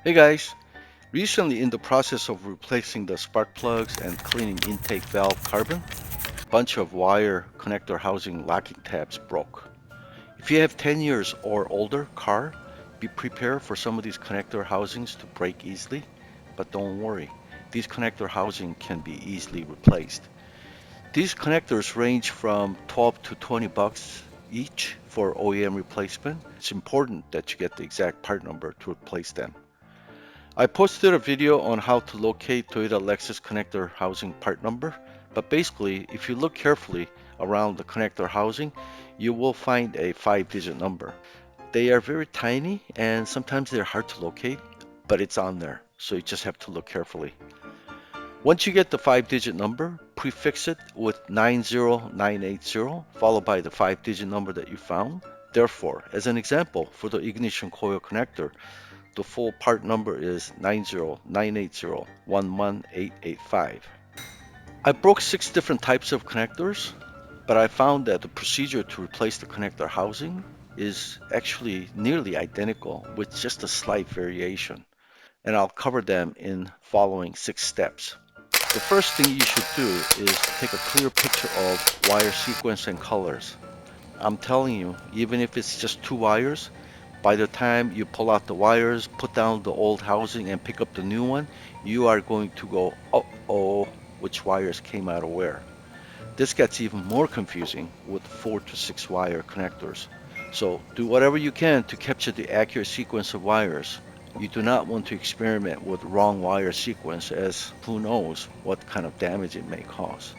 Hey guys, recently in the process of replacing the spark plugs and cleaning intake valve carbon, a bunch of wire connector housing locking tabs broke. If you have 10 years or older car, be prepared for some of these connector housings to break easily, but don't worry, these connector housing can be easily replaced. These connectors range from 12 to 20 bucks each for OEM replacement. It's important that you get the exact part number to replace them. I posted a video on how to locate Toyota Lexus connector housing part number, but basically, if you look carefully around the connector housing, you will find a 5-digit number. They are very tiny and sometimes they're hard to locate, but it's on there, so you just have to look carefully. Once you get the 5-digit number, prefix it with 90980 followed by the 5-digit number that you found. Therefore, as an example, for the ignition coil connector, the full part number is 90980-11885. I broke 6 different types of connectors, but I found that the procedure to replace the connector housing is actually nearly identical with just a slight variation, and I'll cover them in following 6 steps. The first thing you should do is take a clear picture of wire sequence and colors. I'm telling you, even if it's just 2 wires, by the time you pull out the wires, put down the old housing and pick up the new one, you are going to go, oh, which wires came out of where. This gets even more confusing with 4 to 6 wire connectors. So do whatever you can to capture the accurate sequence of wires. You do not want to experiment with wrong wire sequence, as who knows what kind of damage it may cause.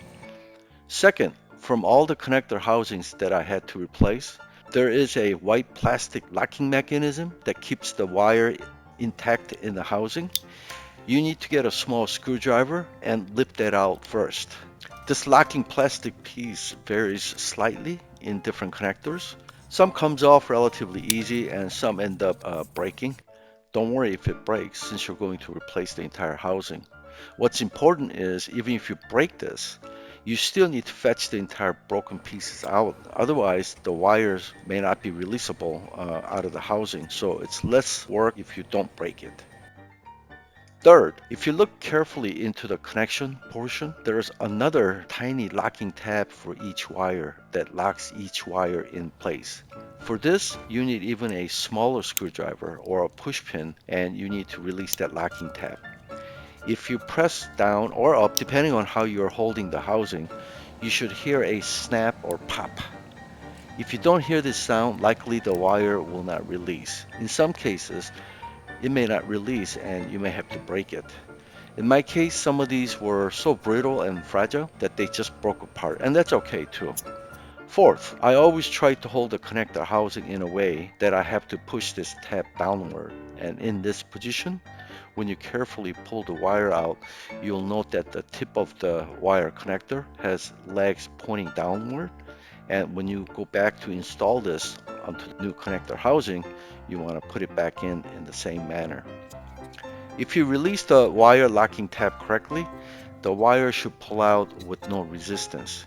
Second, from all the connector housings that I had to replace, there is a white plastic locking mechanism that keeps the wire intact in the housing. You need to get a small screwdriver and lift that out first. This locking plastic piece varies slightly in different connectors. Some comes off relatively easy and some end up breaking. Don't worry if it breaks, since you're going to replace the entire housing. What's important is, even if you break this, you still need to fetch the entire broken pieces out. Otherwise, the wires may not be releasable out of the housing, so it's less work if you don't break it. Third, if you look carefully into the connection portion, there's another tiny locking tab for each wire that locks each wire in place. For this, you need even a smaller screwdriver or a push pin, and you need to release that locking tab. If you press down or up, depending on how you're holding the housing, you should hear a snap or pop. If you don't hear this sound, likely the wire will not release. In some cases, it may not release and you may have to break it. In my case, some of these were so brittle and fragile that they just broke apart, and that's okay too. Fourth, I always try to hold the connector housing in a way that I have to push this tab downward, and in this position, when you carefully pull the wire out, you'll note that the tip of the wire connector has legs pointing downward, and when you go back to install this onto the new connector housing, you want to put it back in the same manner. If you release the wire locking tab correctly, the wire should pull out with no resistance.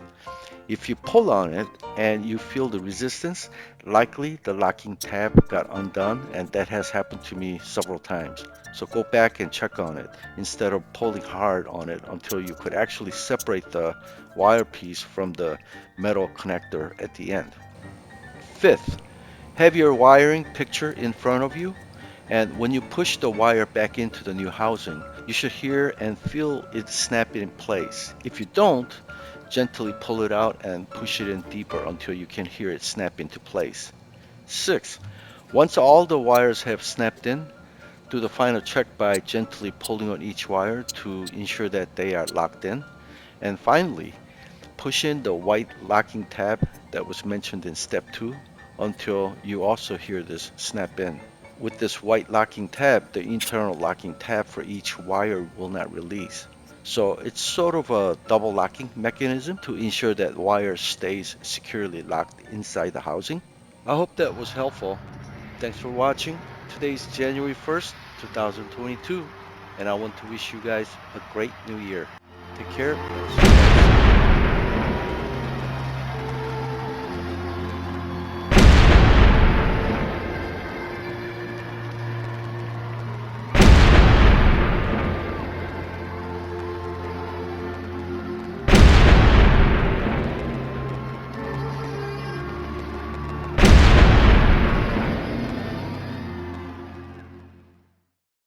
If you pull on it and you feel the resistance, likely the locking tab got undone, and that has happened to me several times. So go back and check on it instead of pulling hard on it until you could actually separate the wire piece from the metal connector at the end. Fifth, have your wiring picture in front of you, and when you push the wire back into the new housing, you should hear and feel it snap in place. If you don't, gently pull it out and push it in deeper until you can hear it snap into place. 6. Once all the wires have snapped in, do the final check by gently pulling on each wire to ensure that they are locked in. And finally, push in the white locking tab that was mentioned in step 2 until you also hear this snap in. With this white locking tab, the internal locking tab for each wire will not release. So it's sort of a double locking mechanism to ensure that wire stays securely locked inside the housing. I hope that was helpful. Thanks for watching. Today's January 1st, 2022, and I want to wish you guys a great new year. Take care and see you guys soon.